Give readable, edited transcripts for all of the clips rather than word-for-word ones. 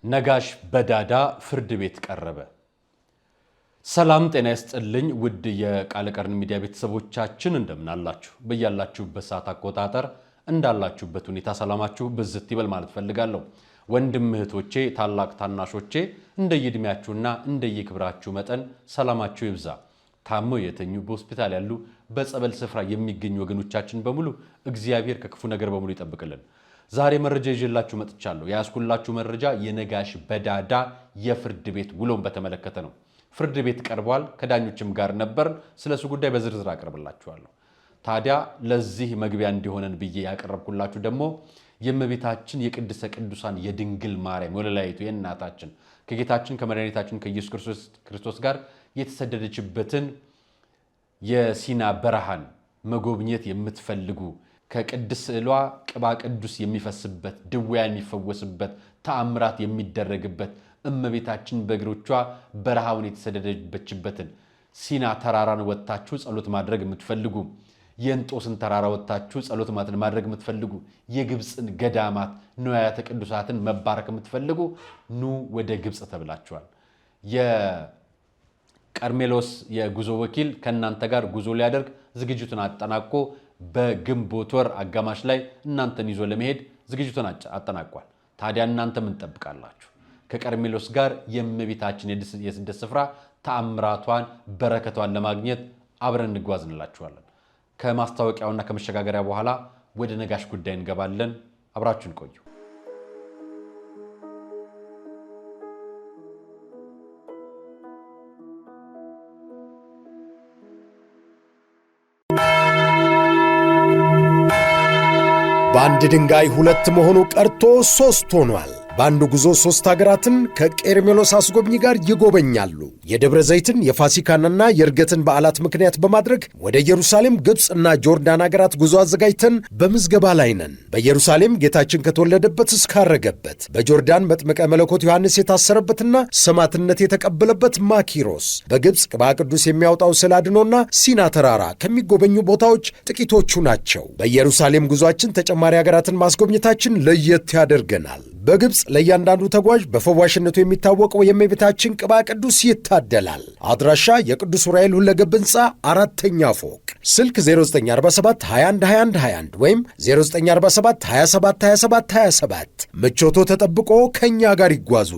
ነጋሽ በዳዳ ፍርድ ቤት ቀረበ። ሰላም ጤና ይስጥልኝ ውድ የቃለ ቀርን ሚዲያ ቤተሰቦቻችን እንደምን አላችሁ? በያላችሁበት ሰዓት አቆጣጠር እንዳላችሁበት ሁኔታ ሰላማችሁ በዝት ይበል ማለት ፈልጋለሁ። ወንድም እህቶቼ፣ ታላቅ ታናሾቼ እንደየእድሜያችሁና እንደየክብራችሁ መጠን ሰላማችሁ ይብዛ። ታመው የተኙ በሆስፒታል ያሉ በጸበል ስፍራ የሚገኙ ወገኖቻችን በሙሉ እግዚአብሔር ከክፉ ነገር በሙሉ ይጠብቅልን። ዛሬ መረጃ ይዤላችሁ መጥቻለሁ። ያስኩላችሁ መረጃ የነጋሽ በዳዳ የፍርድ ቤት ውሎን በተመለከተ ነው። ፍርድ ቤት ቀርቧል። ከዳኞችም ጋር ነበር። ስለሱ ጉዳይ በዝርዝር አቀርብላችኋለሁ። ታዲያ ለዚህ መግቢያ እንዲሆነን ብዬ ያቀረብኩላችሁ ደግሞ የእመቤታችን የቅድስተ ቅዱሳን የድንግል ማርያም ወለላይቱ የእናታችን ከጌታችን ከመድኃኒታችን ከኢየሱስ ክርስቶስ ጋር የተሰደደችበትን የሲና በረሃን መጎብኘት የምትፈልጉ ከቅድስ ስዕሏ ቅባ ቅዱስ የሚፈስበት ድውያን የሚፈወስበት ተአምራት የሚደረግበት እመቤታችን በእግሮቿ በረሃውን የተሰደደችበትን ሲና ተራራን ወጣችሁ ጸሎት ማድረግ የምትፈልጉ የእንጦስን ተራራ ወጣችሁ ጸሎት ማድረግ የምትፈልጉ የግብፅን ገዳማት ንዋያተ ቅዱሳትን መባረክ የምትፈልጉ ኑ ወደ ግብፅ ተብላችኋል። የቀርሜሎስ የጉዞ ወኪል ከእናንተ ጋር ጉዞ ሊያደርግ ዝግጅቱን አጠናቆ በግንቦት ወር አጋማሽ ላይ እናንተን ይዞ ለመሄድ ዝግጅቱን አጠናቋል። ታዲያ እናንተ ምን ትጠብቃላችሁ? ከቀርሜሎስ ጋር የእመቤታችን የስደት ስፍራ ተአምራቷን በረከቷን ለማግኘት አብረን እንጓዝንላችኋለን። ከማስታወቂያውና ከመሸጋገሪያ በኋላ ወደ ነጋሽ ጉዳይ እንገባለን። አብራችሁን ቆዩ። በአንድ ድንጋይ ሁለት መሆኑ ቀርቶ ሶስት ሆኗል። በአንድ ጉዞ ሶስት ሀገራትን ከቄርሜሎስ አስጎብኚ ጋር ይጎበኛሉ። የደብረ ዘይትን የፋሲካንና የእርገትን በዓላት ምክንያት በማድረግ ወደ ኢየሩሳሌም፣ ግብፅና ጆርዳን ሀገራት ጉዞ አዘጋጅተን በምዝገባ ላይ ነን። በኢየሩሳሌም ጌታችን ከተወለደበት እስካረገበት፣ በጆርዳን መጥምቀ መለኮት ዮሐንስ የታሰረበትና ሰማዕትነት የተቀበለበት ማኪሮስ፣ በግብፅ ቅባ ቅዱስ የሚያወጣው ስላድኖና ሲና ተራራ ከሚጎበኙ ቦታዎች ጥቂቶቹ ናቸው። በኢየሩሳሌም ጉዞአችን ተጨማሪ ሀገራትን ማስጎብኘታችን ለየት ያደርገናል። በግብፅ ለእያንዳንዱ ተጓዥ በፈዋሽነቱ የሚታወቀው የእመቤታችን ቅባ ቅዱስ ይታደላል። አድራሻ የቅዱስ ዑራኤል ሁለገብ ሕንፃ 4ኛ ፎቅ፣ ስልክ 0947 21 21 21 ወይም 0947 27 27 27። ምቾቶ ተጠብቆ ከእኛ ጋር ይጓዙ።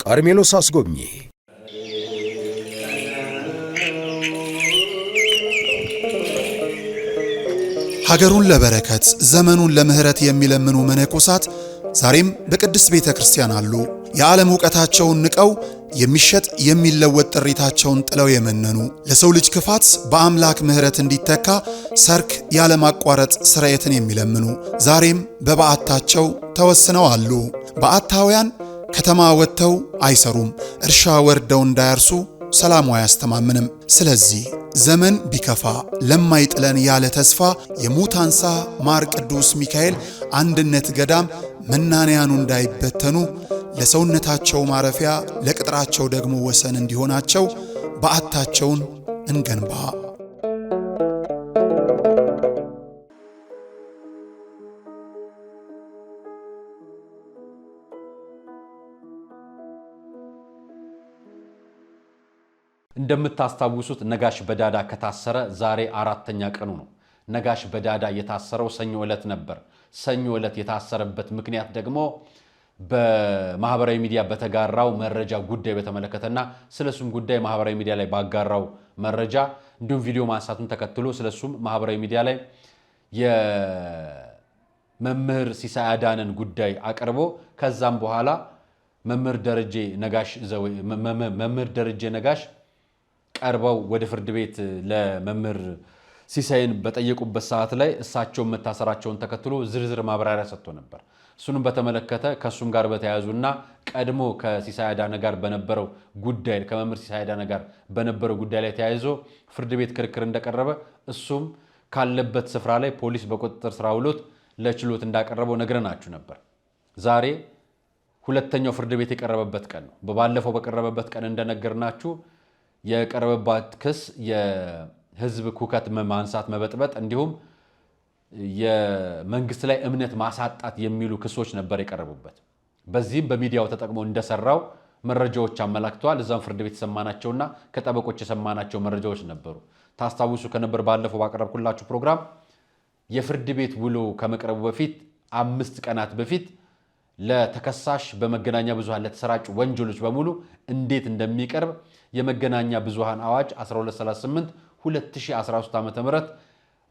ቀርሜሎስ አስጎብኚ። ሀገሩን ለበረከት ዘመኑን ለምህረት የሚለምኑ መነኮሳት ዛሬም በቅድስት ቤተ ክርስቲያን አሉ። የዓለም ዕውቀታቸውን ንቀው የሚሸጥ የሚለወጥ ጥሪታቸውን ጥለው የመነኑ ለሰው ልጅ ክፋት በአምላክ ምህረት እንዲተካ ሰርክ ያለማቋረጥ ስርየትን የሚለምኑ ዛሬም በበዓታቸው ተወስነው አሉ። በዓታውያን ከተማ ወጥተው አይሰሩም፣ እርሻ ወርደው እንዳያርሱ ሰላሙ አያስተማምንም። ስለዚህ ዘመን ቢከፋ ለማይጥለን ያለ ተስፋ የሙታንሳ ማር ቅዱስ ሚካኤል አንድነት ገዳም መናንያኑ እንዳይበተኑ ለሰውነታቸው ማረፊያ ለቅጥራቸው ደግሞ ወሰን እንዲሆናቸው በዓታቸውን እንገንባ። እንደምታስታውሱት ነጋሽ በዳዳ ከታሰረ ዛሬ 4ኛ ቀኑ ነው። ነጋሽ በዳዳ የታሰረው ሰኞ ዕለት ነበር። ሰኞ ዕለት የታሰረበት ምክንያት ደግሞ በማህበራዊ ሚዲያ በተጋራው መረጃ ጉዳይ በተመለከተና ስለሱም ጉዳይ ማህበራዊ ሚዲያ ላይ ባጋራው መረጃ እንዲሁም ቪዲዮ ማንሳቱን ተከትሎ ስለሱም ማህበራዊ ሚዲያ ላይ የመምህር ሲሳይ አዳነን ጉዳይ አቅርቦ ከዛም በኋላ መምህር ደረጀ ነጋሽ ቀርበው ወደ ፍርድ ቤት ለመምህር ሲሳይን በጠየቁበት ሰዓት ላይ እሳቸውን መታሰራቸውን ተከትሎ ዝርዝር ማብራሪያ ሰጥቶ ነበር። እሱንም በተመለከተ ከሱም ጋር በተያያዙና ቀድሞ ከሲሳይ አዳነ ጋር በነበረው ጉዳይ ከመምህር ሲሳይ አዳነ ጋር በነበረው ጉዳይ ላይ ተያይዞ ፍርድ ቤት ክርክር እንደቀረበ እሱም ካለበት ስፍራ ላይ ፖሊስ በቁጥጥር ስር አውሎት ለችሎት እንዳቀረበው ነግረናችሁ ነበር። ዛሬ ሁለተኛው ፍርድ ቤት የቀረበበት ቀን ነው። በባለፈው በቀረበበት ቀን እንደነገርናችሁ የቀረበበት ክስ የህዝብ ኩከት ማንሳት፣ መበጥበጥ እንዲሁም የመንግስት ላይ እምነት ማሳጣት የሚሉ ክሶች ነበር የቀረቡበት። በዚህም በሚዲያው ተጠቅሞ እንደሰራው መረጃዎች አመላክተዋል። እዛም ፍርድ ቤት የሰማናቸውና ከጠበቆች የሰማናቸው መረጃዎች ነበሩ። ታስታውሱ ከነበር ባለፈው ባቀረብኩላችሁ ፕሮግራም የፍርድ ቤት ውሎ ከመቅረቡ በፊት 5 ቀናት በፊት ለተከሳሽ በመገናኛ ብዙሃን ለተሰራጩ ወንጀሎች በሙሉ እንዴት እንደሚቀርብ የመገናኛ ብዙሃን አዋጅ 1238 2013 ዓ.ም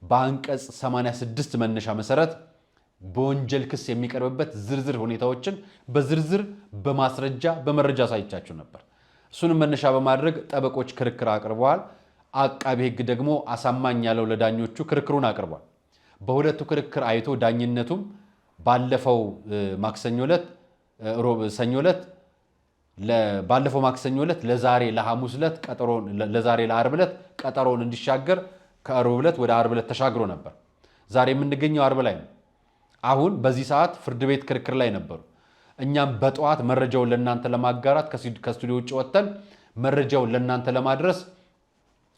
በአንቀጽ 86 መነሻ መሰረት በወንጀል ክስ የሚቀርብበት ዝርዝር ሁኔታዎችን በዝርዝር በማስረጃ በመረጃ ሳይቻችሁ ነበር። እሱንም መነሻ በማድረግ ጠበቆች ክርክር አቅርበዋል። አቃቤ ሕግ ደግሞ አሳማኝ ያለው ለዳኞቹ ክርክሩን አቅርቧል። በሁለቱ ክርክር አይቶ ዳኝነቱም ባለፈው ማክሰኞ ዕለት ለዛሬ ለሐሙስ ዕለት ቀጠሮን ለዛሬ ለዓርብ ዕለት ቀጠሮን እንዲሻገር ከዓርብ ዕለት ወደ ዓርብ ዕለት ተሻግሮ ነበር። ዛሬ የምንገኘው ዓርብ ላይ ነው። አሁን በዚህ ሰዓት ፍርድ ቤት ክርክር ላይ ነበሩ። እኛም በጠዋት መረጃውን ለእናንተ ለማጋራት ከስቱዲዮ ውጭ ወጥተን መረጃውን ለእናንተ ለማድረስ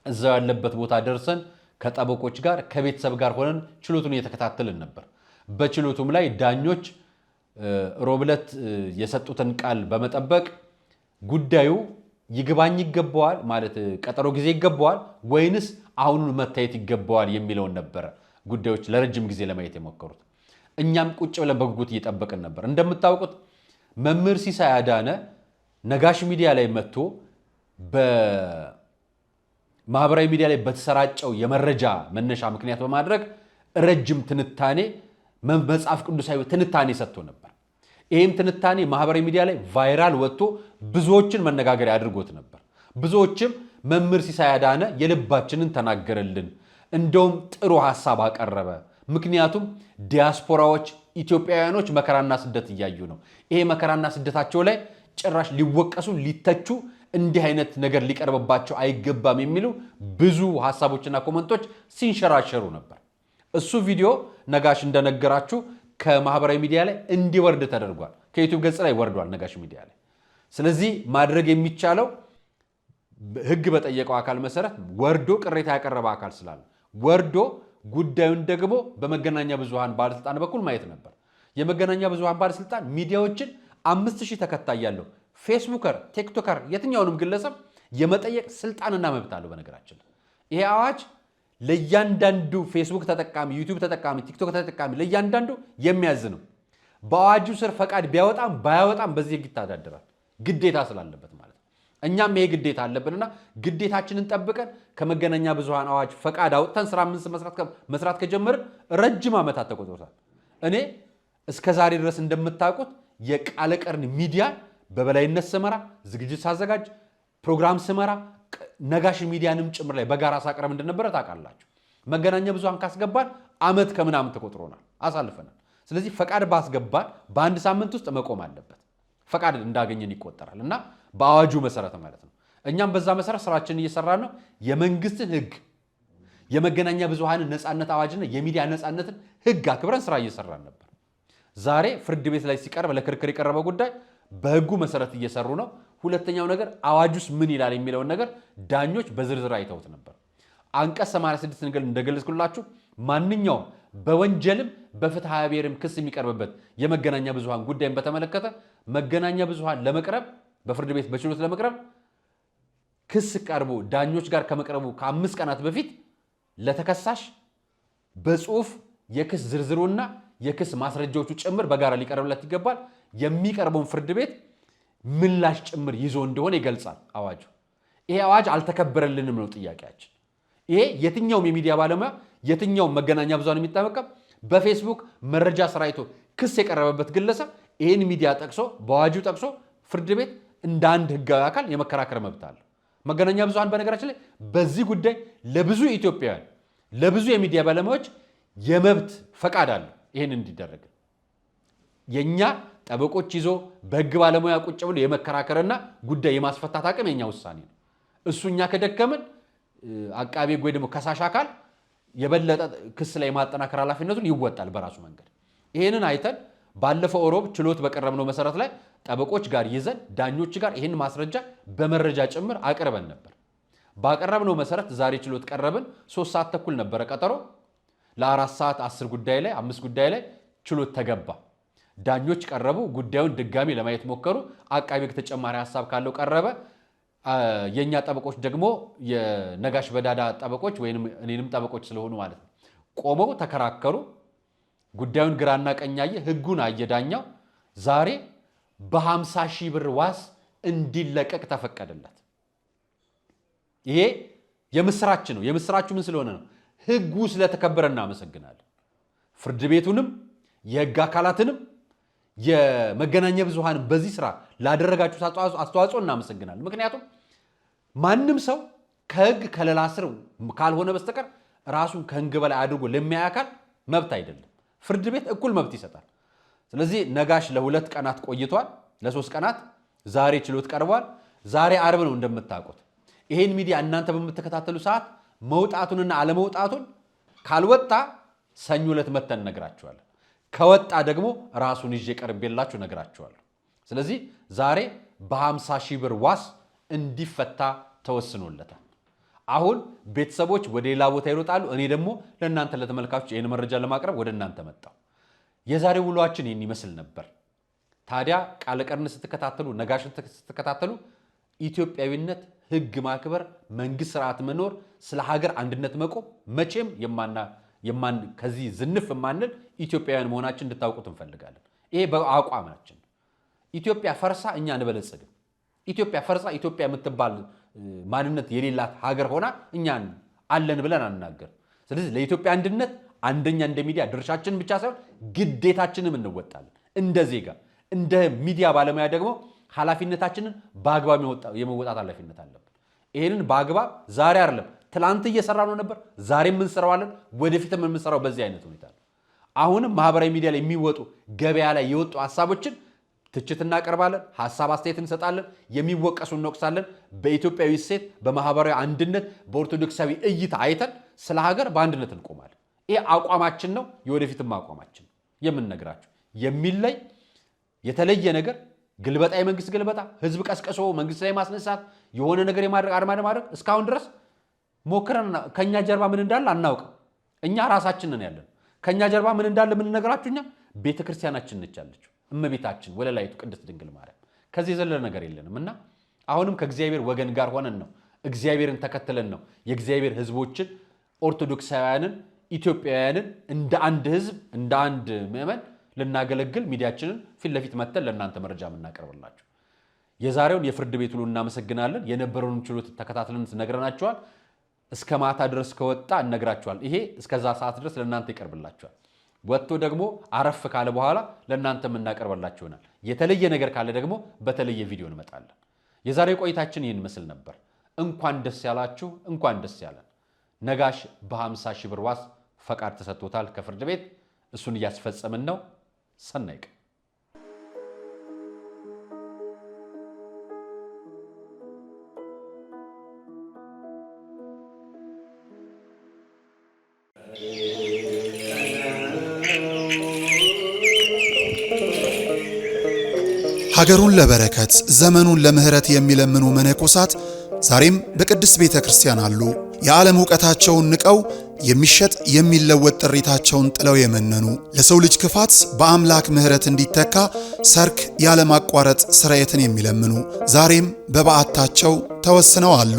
እዛው ያለበት ቦታ ደርሰን ከጠበቆች ጋር ከቤተሰብ ጋር ሆነን ችሎቱን እየተከታተልን ነበር። በችሎቱም ላይ ዳኞች ሮብ ዕለት የሰጡትን ቃል በመጠበቅ ጉዳዩ ይግባኝ ይገባዋል ማለት ቀጠሮ ጊዜ ይገባዋል ወይንስ አሁኑን መታየት ይገባዋል የሚለውን ነበር ጉዳዮች ለረጅም ጊዜ ለማየት የሞከሩት። እኛም ቁጭ ብለን በጉጉት እየጠበቅን ነበር። እንደምታውቁት መምህር ሲሳይ አዳነ ነጋሽ ሚዲያ ላይ መጥቶ በማህበራዊ ሚዲያ ላይ በተሰራጨው የመረጃ መነሻ ምክንያት በማድረግ ረጅም ትንታኔ መጽሐፍ ቅዱሳዊ ትንታኔ ሰጥቶ ነበር። ይህም ትንታኔ ማህበራዊ ሚዲያ ላይ ቫይራል ወጥቶ ብዙዎችን መነጋገሪያ አድርጎት ነበር። ብዙዎችም መምህር ሲሳይ አዳነ የልባችንን ተናገረልን፣ እንደውም ጥሩ ሐሳብ አቀረበ። ምክንያቱም ዲያስፖራዎች ኢትዮጵያውያኖች መከራና ስደት እያዩ ነው። ይሄ መከራና ስደታቸው ላይ ጭራሽ ሊወቀሱ ሊተቹ እንዲህ አይነት ነገር ሊቀርብባቸው አይገባም የሚሉ ብዙ ሐሳቦችና ኮመንቶች ሲንሸራሸሩ ነበር። እሱ ቪዲዮ ነጋሽ እንደነገራችሁ ከማህበራዊ ሚዲያ ላይ እንዲወርድ ተደርጓል። ከዩቲዩብ ገጽ ላይ ወርዷል ነጋሽ ሚዲያ ላይ። ስለዚህ ማድረግ የሚቻለው ሕግ በጠየቀው አካል መሰረት ወርዶ ቅሬታ ያቀረበ አካል ስላለ ወርዶ ጉዳዩን ደግሞ በመገናኛ ብዙሃን ባለስልጣን በኩል ማየት ነበር። የመገናኛ ብዙሃን ባለስልጣን ሚዲያዎችን 5000 ተከታይ ያለው ፌስቡከር፣ ቲክቶከር የትኛውንም ግለሰብ የመጠየቅ ስልጣንና መብት አለው። በነገራችን ይሄ አዋጅ ለእያንዳንዱ ፌስቡክ ተጠቃሚ፣ ዩቲዩብ ተጠቃሚ፣ ቲክቶክ ተጠቃሚ ለእያንዳንዱ የሚያዝ ነው። በአዋጁ ስር ፈቃድ ቢያወጣም ባያወጣም በዚህ ሕግ ይተዳደራል፣ ግዴታ ስላለበት ማለት ነው። እኛም ይሄ ግዴታ አለብንና ግዴታችንን ጠብቀን ከመገናኛ ብዙሃን አዋጅ ፈቃድ አውጥተን ስራ መስራት ከጀመርን ረጅም ዓመታት ተቆጥሮታል። እኔ እስከ ዛሬ ድረስ እንደምታውቁት የቃለ ቀርን ሚዲያ በበላይነት ስመራ፣ ዝግጅት ሳዘጋጅ፣ ፕሮግራም ስመራ ነጋሽ ሚዲያንም ጭምር ላይ በጋራ ሳቅረብ እንደነበረ ታውቃላችሁ። መገናኛ ብዙሃን ካስገባን ዓመት ከምናምን ተቆጥሮናል፣ አሳልፈናል። ስለዚህ ፈቃድ ባስገባን በአንድ ሳምንት ውስጥ መቆም አለበት። ፈቃድ እንዳገኘን ይቆጠራል እና በአዋጁ መሰረት ማለት ነው። እኛም በዛ መሰረት ስራችንን እየሰራን ነው። የመንግስትን ሕግ የመገናኛ ብዙሃንን ነፃነት አዋጅና የሚዲያ ነፃነትን ሕግ አክብረን ስራ እየሰራን ነበር። ዛሬ ፍርድ ቤት ላይ ሲቀርብ ለክርክር የቀረበ ጉዳይ በሕጉ መሰረት እየሰሩ ነው። ሁለተኛው ነገር አዋጁስ ምን ይላል የሚለውን ነገር ዳኞች በዝርዝር አይተውት ነበር። አንቀጽ 86 እንደገለጽኩላችሁ ማንኛውም በወንጀልም በፍትሐ ብሔርም ክስ የሚቀርብበት የመገናኛ ብዙሃን ጉዳይን በተመለከተ መገናኛ ብዙሃን ለመቅረብ በፍርድ ቤት በችሎት ለመቅረብ ክስ ቀርቦ ዳኞች ጋር ከመቅረቡ ከ5 ቀናት በፊት ለተከሳሽ በጽሁፍ የክስ ዝርዝሩና የክስ ማስረጃዎቹ ጭምር በጋራ ሊቀርብለት ይገባል። የሚቀርበውን ፍርድ ቤት ምላሽ ጭምር ይዞ እንደሆነ ይገልጻል አዋጁ። ይሄ አዋጅ አልተከበረልንም ነው ጥያቄያችን። ይሄ የትኛውም የሚዲያ ባለሙያ የትኛውም መገናኛ ብዙሃን የሚጠቀም በፌስቡክ መረጃ ሰራይቶ ክስ የቀረበበት ግለሰብ ይህን ሚዲያ ጠቅሶ በአዋጁ ጠቅሶ ፍርድ ቤት እንደ አንድ ህጋዊ አካል የመከራከር መብት አለ። መገናኛ ብዙሃን በነገራችን ላይ በዚህ ጉዳይ ለብዙ ኢትዮጵያውያን ለብዙ የሚዲያ ባለሙያዎች የመብት ፈቃድ አለ። ይህን እንዲደረግ የኛ ጠበቆች ይዞ በህግ ባለሙያ ቁጭ ብሎ የመከራከርና ጉዳይ የማስፈታት አቅም የኛ ውሳኔ ነው። እሱኛ ከደከምን አቃቤ ወይ ደግሞ ከሳሽ አካል የበለጠ ክስ ላይ ማጠናከር ኃላፊነቱን ይወጣል በራሱ መንገድ። ይሄንን አይተን ባለፈው ሮብ ችሎት በቀረብነው መሰረት ላይ ጠበቆች ጋር ይዘን ዳኞች ጋር ይህን ማስረጃ በመረጃ ጭምር አቅርበን ነበር። ባቀረብነው መሰረት ዛሬ ችሎት ቀረብን። 3 ሰዓት ተኩል ነበረ ቀጠሮ። ለ4 ሰዓት 10 ጉዳይ ላይ 5 ጉዳይ ላይ ችሎት ተገባ። ዳኞች ቀረቡ፣ ጉዳዩን ድጋሚ ለማየት ሞከሩ። አቃቤ ሕግ ተጨማሪ ሐሳብ ካለው ቀረበ። የኛ ጠበቆች ደግሞ የነጋሽ በዳዳ ጠበቆች ወይንም እኔንም ጠበቆች ስለሆኑ ማለት ነው ቆመው ተከራከሩ። ጉዳዩን ግራና ቀኝ አየ፣ ሕጉን አየ ዳኛው። ዛሬ በ50 ሺህ ብር ዋስ እንዲለቀቅ ተፈቀደለት። ይሄ የምስራች ነው። የምስራቹ ምን ስለሆነ ነው? ሕጉ ስለተከበረ እናመሰግናለን። ፍርድ ቤቱንም የሕግ አካላትንም የመገናኛ ብዙሃን በዚህ ስራ ላደረጋችሁ አስተዋጽኦ እናመሰግናለን። ምክንያቱም ማንም ሰው ከሕግ ከለላ ስር ካልሆነ በስተቀር ራሱን ከሕግ በላይ አድርጎ ለሚያይ አካል መብት አይደለም። ፍርድ ቤት እኩል መብት ይሰጣል። ስለዚህ ነጋሽ ለ2 ቀናት ቆይቷል፣ ለ3 ቀናት ዛሬ ችሎት ቀርቧል። ዛሬ አርብ ነው እንደምታውቁት። ይሄን ሚዲያ እናንተ በምትከታተሉ ሰዓት መውጣቱንና አለመውጣቱን ካልወጣ ሰኞ ዕለት መተን ነግራችኋለን። ከወጣ ደግሞ ራሱን ይዤ ቀርቤላችሁ ነግራችኋለሁ። ስለዚህ ዛሬ በ50 ሺህ ብር ዋስ እንዲፈታ ተወስኖለታል። አሁን ቤተሰቦች ወደ ሌላ ቦታ ይሮጣሉ። እኔ ደግሞ ለእናንተ ለተመልካቾች ይህን መረጃ ለማቅረብ ወደ እናንተ መጣሁ። የዛሬው ውሏችን ይህን ይመስል ነበር። ታዲያ ቃለ ቀርን ስትከታተሉ፣ ነጋሽን ስትከታተሉ ኢትዮጵያዊነት፣ ሕግ ማክበር፣ መንግስት ስርዓት መኖር፣ ስለ ሀገር አንድነት መቆም መቼም ከዚህ ዝንፍ የማንል ኢትዮጵያውያን መሆናችን እንድታውቁት እንፈልጋለን። ይሄ በአቋማችን ኢትዮጵያ ፈርሳ እኛ እንበለጽግም። ኢትዮጵያ ፈርሳ ኢትዮጵያ የምትባል ማንነት የሌላት ሀገር ሆና እኛን አለን ብለን አናገር። ስለዚህ ለኢትዮጵያ አንድነት አንደኛ እንደ ሚዲያ ድርሻችንን ብቻ ሳይሆን ግዴታችንም እንወጣለን። እንደ ዜጋ እንደ ሚዲያ ባለሙያ ደግሞ ኃላፊነታችንን በአግባብ የመወጣት ኃላፊነት አለብን። ይሄንን በአግባብ ዛሬ አይደለም ትላንት እየሰራ ነው ነበር፣ ዛሬም እንሰራዋለን፣ ወደፊትም የምንሰራው በዚህ አይነት ሁኔታ ነው። አሁንም ማህበራዊ ሚዲያ ላይ የሚወጡ ገበያ ላይ የወጡ ሐሳቦችን ትችት እናቀርባለን፣ ሐሳብ አስተያየት እንሰጣለን፣ የሚወቀሱ እንወቅሳለን። በኢትዮጵያዊ ሴት፣ በማህበራዊ አንድነት፣ በኦርቶዶክሳዊ እይታ አይተን ስለ ሀገር በአንድነት እንቆማለን። ይሄ አቋማችን ነው፣ የወደፊትም አቋማችን የምንነግራችሁ። የሚለይ የተለየ ነገር ግልበጣ፣ የመንግስት ግልበጣ፣ ህዝብ ቀስቀሶ መንግስት ላይ ማስነሳት፣ የሆነ ነገር የማድረግ አድማ ማድረግ እስካሁን ድረስ ሞክረን ከኛ ጀርባ ምን እንዳለ አናውቅም። እኛ ራሳችን ነን ያለን። ከኛ ጀርባ ምን እንዳለ የምንነግራችሁ እኛ ቤተክርስቲያናችን ነች ያለችው፣ እመቤታችን ወለላይቱ ቅድስት ድንግል ማርያም። ከዚህ የዘለለ ነገር የለንም እና አሁንም ከእግዚአብሔር ወገን ጋር ሆነን ነው፣ እግዚአብሔርን ተከትለን ነው የእግዚአብሔር ህዝቦችን፣ ኦርቶዶክሳውያንን፣ ኢትዮጵያውያንን እንደ አንድ ህዝብ እንደ አንድ ምዕመን ልናገለግል ሚዲያችንን ፊት ለፊት መተን ለእናንተ መረጃ የምናቀርብላችሁ። የዛሬውን የፍርድ ቤት ውሎ እናመሰግናለን። የነበረውን ችሎት ተከታትለን ነግረናችኋል። እስከ ማታ ድረስ ከወጣ እነግራችኋል። ይሄ እስከዛ ሰዓት ድረስ ለእናንተ ይቀርብላችኋል። ወጥቶ ደግሞ አረፍ ካለ በኋላ ለእናንተ የምናቀርብላችሁ ይሆናል። የተለየ ነገር ካለ ደግሞ በተለየ ቪዲዮ እንመጣለን። የዛሬው ቆይታችን ይህን ምስል ነበር። እንኳን ደስ ያላችሁ፣ እንኳን ደስ ያለን። ነጋሽ በ50 ሺህ ብር ዋስ ፈቃድ ተሰጥቶታል ከፍርድ ቤት። እሱን እያስፈጸምን ነው። ሰናይ ቀን። ሀገሩን ለበረከት ዘመኑን ለምህረት የሚለምኑ መነኮሳት ዛሬም በቅድስት ቤተ ክርስቲያን አሉ። የዓለም ዕውቀታቸውን ንቀው የሚሸጥ የሚለወጥ ጥሪታቸውን ጥለው የመነኑ ለሰው ልጅ ክፋት በአምላክ ምህረት እንዲተካ ሰርክ ያለማቋረጥ ስርየትን የሚለምኑ ዛሬም በበዓታቸው ተወስነው አሉ።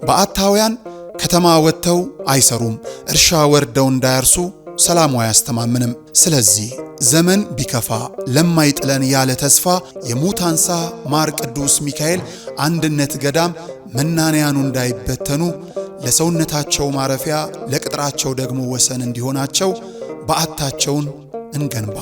በዓታውያን ከተማ ወጥተው አይሰሩም፣ እርሻ ወርደው እንዳያርሱ ሰላሙ አያስተማምንም። ስለዚህ ዘመን ቢከፋ ለማይጥለን ያለ ተስፋ የሙታንሳ ማር ቅዱስ ሚካኤል አንድነት ገዳም መናንያኑ እንዳይበተኑ ለሰውነታቸው ማረፊያ ለቅጥራቸው ደግሞ ወሰን እንዲሆናቸው በዓታቸውን እንገንባ።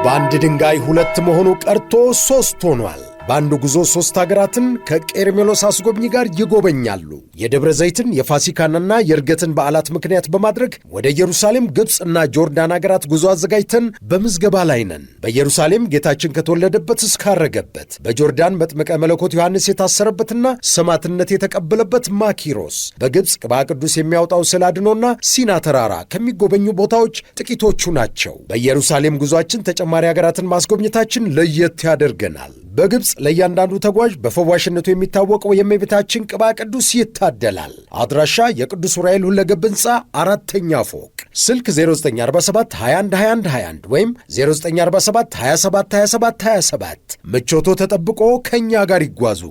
በአንድ ድንጋይ ሁለት መሆኑ ቀርቶ ሦስት ሆኗል። በአንድ ጉዞ 3 ሀገራትን ከቄርሜሎስ አስጎብኚ ጋር ይጎበኛሉ። የደብረ ዘይትን የፋሲካንና የዕርገትን በዓላት ምክንያት በማድረግ ወደ ኢየሩሳሌም፣ ግብፅና ጆርዳን ሀገራት ጉዞ አዘጋጅተን በምዝገባ ላይ ነን። በኢየሩሳሌም ጌታችን ከተወለደበት እስካረገበት፣ በጆርዳን መጥምቀ መለኮት ዮሐንስ የታሰረበትና ሰማዕትነት የተቀበለበት ማኪሮስ፣ በግብፅ ቅባ ቅዱስ የሚያወጣው ስዕለ አድኖና ሲና ተራራ ከሚጎበኙ ቦታዎች ጥቂቶቹ ናቸው። በኢየሩሳሌም ጉዞአችን ተጨማሪ ሀገራትን ማስጎብኘታችን ለየት ያደርገናል። በግብፅ ለእያንዳንዱ ተጓዥ በፈዋሽነቱ የሚታወቀው የእመቤታችን ቅባ ቅዱስ ይታደላል። አድራሻ የቅዱስ ዑራኤል ሁለገብ ሕንፃ 4ኛ ፎቅ፣ ስልክ 0947 21 21 21 ወይም 0947 27 27 27። ምቾቶ ተጠብቆ ከእኛ ጋር ይጓዙ።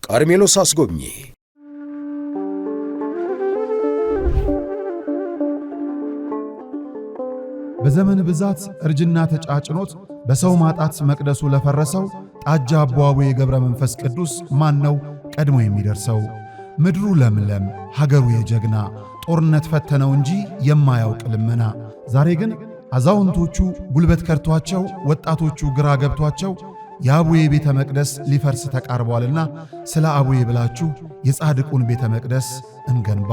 ቀርሜሎስ አስጎብኚ። በዘመን ብዛት እርጅና ተጫጭኖት በሰው ማጣት መቅደሱ ለፈረሰው ጣጃ አቦ የገብረ መንፈስ ቅዱስ ማን ነው ቀድሞ የሚደርሰው? ምድሩ ለምለም ሀገሩ የጀግና ጦርነት ፈተነው እንጂ የማያውቅ ልመና። ዛሬ ግን አዛውንቶቹ ጉልበት ከርቷቸው፣ ወጣቶቹ ግራ ገብቷቸው የአቡዬ ቤተ መቅደስ ሊፈርስ ተቃርቧልና ስለ አቡዬ ብላችሁ የጻድቁን ቤተ መቅደስ እንገንባ።